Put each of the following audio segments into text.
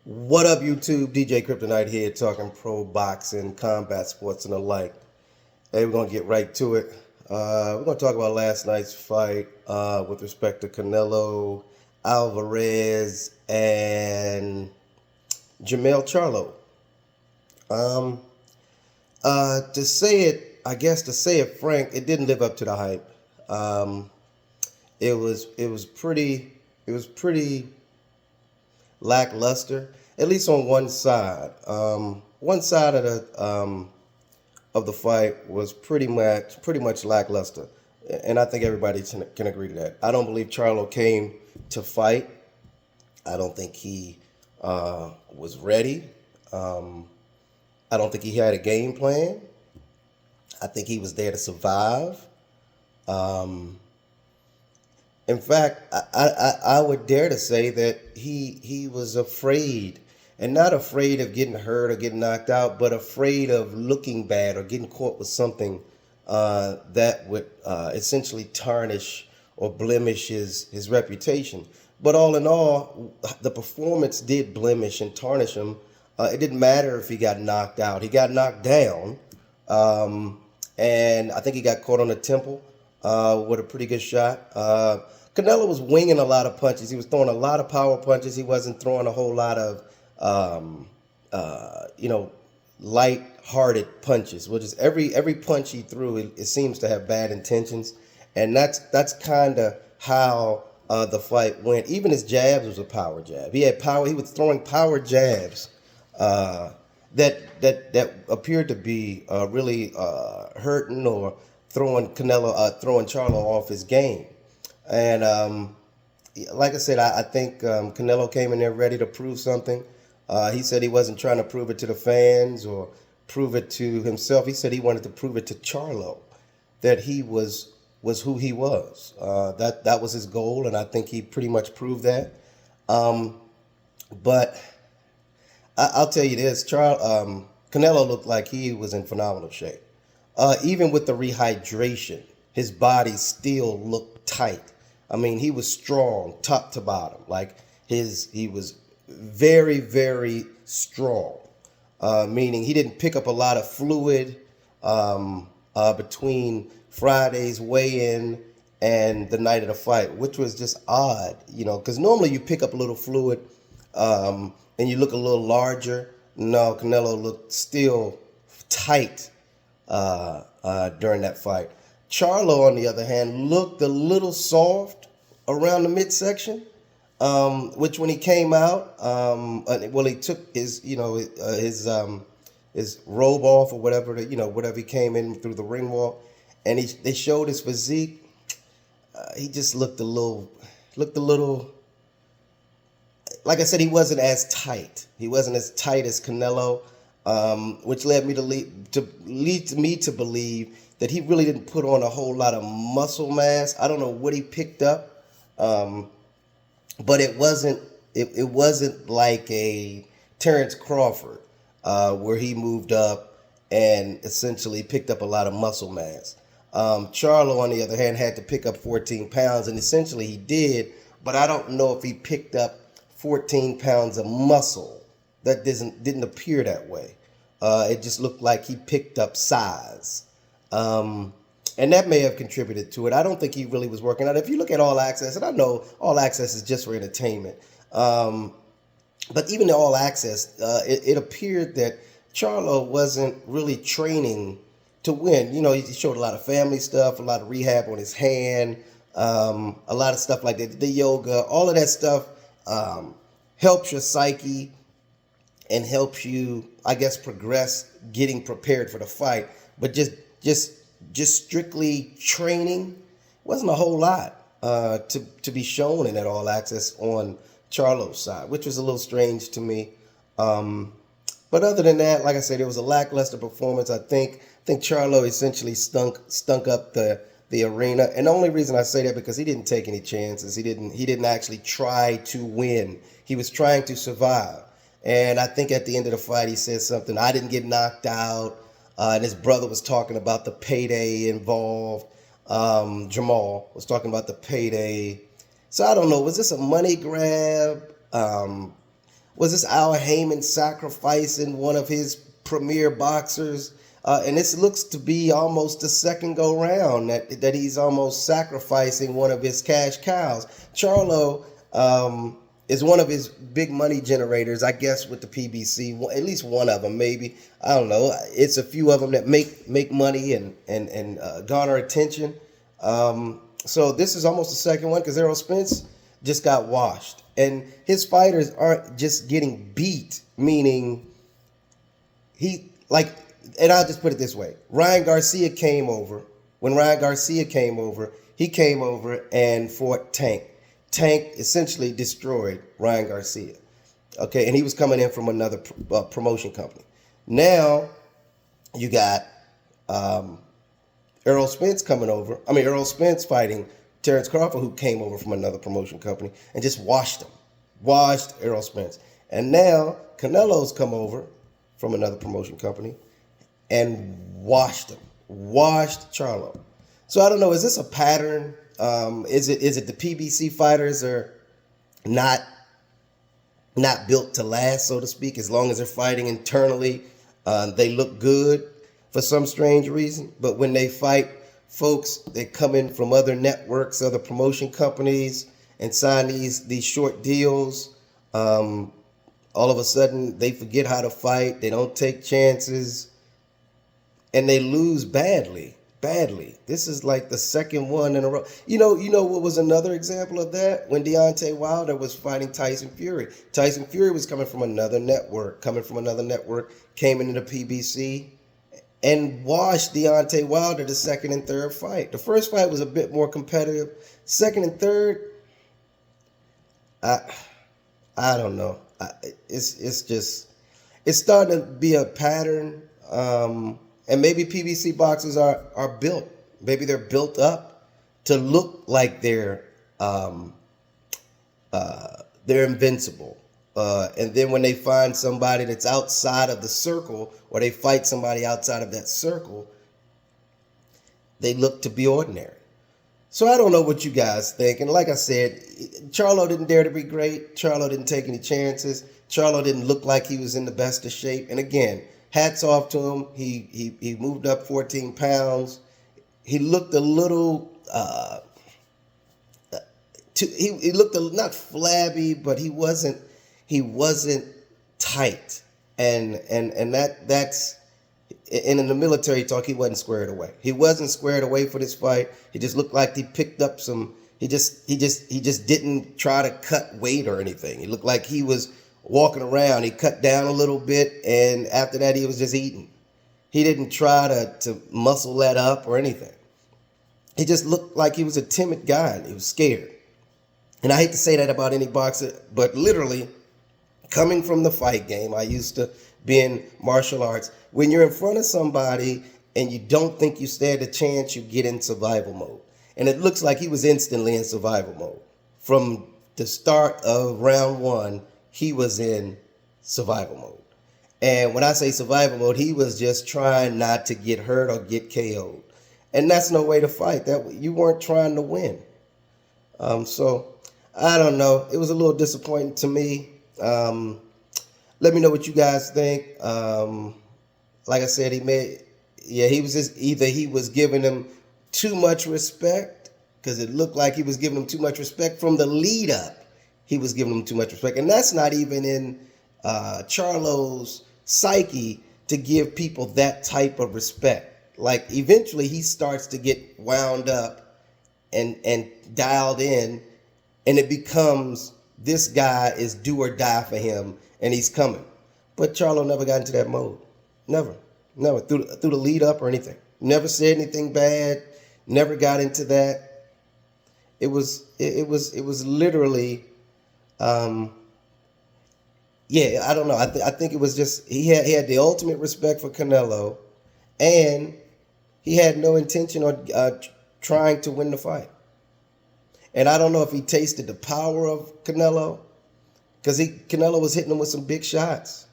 What up, YouTube? DJ Kryptonite here, talking pro boxing, combat sports, and the like. Hey, we're gonna get right to it. We're gonna talk about last night's fight with respect to Canelo, Alvarez, and Charlo. Um, to say it frank, it didn't live up to the hype. Um, it was pretty lackluster, at least on one side. One side of the fight was pretty much lackluster, and I think everybody can agree to that. I don't believe Charlo came to fight. I don't think he was ready. Um, I don't think he had a game plan. I think he was there to survive. Um, In fact, I would dare to say that he was afraid, and not afraid of getting hurt or getting knocked out, but afraid of looking bad or getting caught with something that would essentially tarnish or blemish his reputation. But all in all, the performance did blemish and tarnish him. It didn't matter if he got knocked out; he got knocked down. Um, and I think he got caught on the temple with a pretty good shot. Canelo was winging a lot of punches. He was throwing a lot of power punches. He wasn't throwing a whole lot of, um, uh, you know, light-hearted punches. Which is every punch he threw, it seems to have bad intentions, and that's kind of how the fight went. Even his jabs was a power jab. He had power. He was throwing power jabs uh, that appeared to be really hurting or throwing Charlo off his game. And like I said, I think Canelo came in there ready to prove something. He said he wasn't trying to prove it to the fans or prove it to himself. He said he wanted to prove it to Charlo that he was who he was. That was his goal, and I think he pretty much proved that. Um, but I'll tell you this, Canelo looked like he was in phenomenal shape. Even with the rehydration, his body still looked tight. I mean, he was strong, top to bottom. Like he was very, very strong. Meaning he didn't pick up a lot of fluid between Friday's weigh-in and the night of the fight, which was just odd, because normally you pick up a little fluid and you look a little larger. No, Canelo looked still tight during that fight. Charlo, on the other hand, looked a little soft around the midsection, which when he came out, he took his robe off or whatever, whatever he came in through the ring wall, and they showed his physique. He just looked a little. Like I said, he wasn't as tight. He wasn't as tight as Canelo, which led me to lead me to believe that he really didn't put on a whole lot of muscle mass. I don't know what he picked up, but it wasn't like a Terrence Crawford where he moved up and essentially picked up a lot of muscle mass. Charlo, on the other hand, had to pick up 14 pounds, and essentially he did, but I don't know if he picked up 14 pounds of muscle. That didn't appear that way. It just looked like he picked up size. And that may have contributed to it. I don't think he really was working out. If you look at All Access, and I know All Access is just for entertainment, but even the All Access, it appeared that Charlo wasn't really training to win. He showed a lot of family stuff, a lot of rehab on his hand, a lot of stuff like that, the yoga, all of that stuff helps your psyche and helps you, I guess, progress getting prepared for the fight. But just strictly training wasn't a whole lot to be shown in that All Access on Charlo's side, which was a little strange to me. But other than that, like I said, it was a lackluster performance. I think Charlo essentially stunk up the arena, and the only reason I say that because he didn't take any chances. He didn't actually try to win. He was trying to survive. And I think at the end of the fight, he said something. I didn't get knocked out. And his brother was talking about the payday involved. Jamal was talking about the payday. So I don't know. Was this a money grab? Was this Al Heyman sacrificing one of his premier boxers? And this looks to be almost the second go round that he's almost sacrificing one of his cash cows. Charlo is one of his big money generators, I guess, with the PBC. At least one of them, maybe. I don't know. It's a few of them that make money and garner attention. So this is almost the second one because Errol Spence just got washed. And his fighters aren't just getting beat, meaning and I'll just put it this way. Ryan Garcia came over. When Ryan Garcia came over, he came over and fought Tank. Tank essentially destroyed Ryan Garcia. Okay, and he was coming in from another promotion company. Now you got Errol Spence coming over. Errol Spence fighting Terrence Crawford, who came over from another promotion company and just washed him. Washed Errol Spence. And now Canelo's come over from another promotion company and washed him. Washed Charlo. So I don't know, is this a pattern? Is it the PBC fighters are not built to last, so to speak, as long as they're fighting internally? They look good for some strange reason, but when they fight folks that come in from other networks, other promotion companies, and sign these short deals, all of a sudden they forget how to fight. They don't take chances, and they lose badly. This is like the second one in a row. You know what was another example of that? When Deontay Wilder was fighting Tyson Fury. Tyson Fury was coming from another network, came into the PBC and washed Deontay Wilder the second and third fight. The first fight was a bit more competitive. Second and third, I don't know. It's starting to be a pattern. And maybe PBC boxers are built. Maybe they're built up to look like they're invincible. And then when they find somebody that's outside of the circle, or they fight somebody outside of that circle, they look to be ordinary. So I don't know what you guys think. And like I said, Charlo didn't dare to be great. Charlo didn't take any chances. Charlo didn't look like he was in the best of shape. And again, hats off to him. He moved up 14 pounds. He looked a little he looked not flabby, but he wasn't tight. And that's in the military talk, he wasn't squared away. He wasn't squared away for this fight. He just looked like he picked up some. He just didn't try to cut weight or anything. He looked like he was walking around. He cut down a little bit, and after that, he was just eating. He didn't try to muscle that up or anything. He just looked like he was a timid guy, and he was scared. And I hate to say that about any boxer, but literally, coming from the fight game, I used to be in martial arts. When you're in front of somebody and you don't think you stand a chance, you get in survival mode. And it looks like he was instantly in survival mode. From the start of round one, he was in survival mode. And when I say survival mode, he was just trying not to get hurt or get KO'd. And that's no way to fight. You weren't trying to win. So I don't know. It was a little disappointing to me. Let me know what you guys think. Like I said, he was just either he was giving him too much respect, because it looked like he was giving him too much respect from the lead up. He was giving him too much respect, and that's not even in Charlo's psyche to give people that type of respect. Like eventually he starts to get wound up and dialed in, and it becomes this guy is do or die for him, and he's coming. But Charlo never got into that mode. Never through the lead up or anything. Never said anything bad. Never got into that. It was literally, I don't know. I think it was just he had the ultimate respect for Canelo, and he had no intention on trying to win the fight. And I don't know if he tasted the power of Canelo, because Canelo was hitting him with some big shots.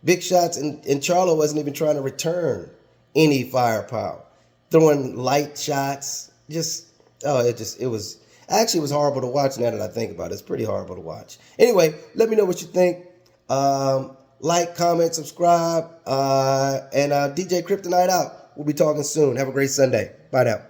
Big shots, and Charlo wasn't even trying to return any firepower. Throwing light shots. It was horrible to watch now that I think about it. It's pretty horrible to watch. Anyway, let me know what you think. Like, comment, subscribe, and DJ Kryptonite out. We'll be talking soon. Have a great Sunday. Bye now.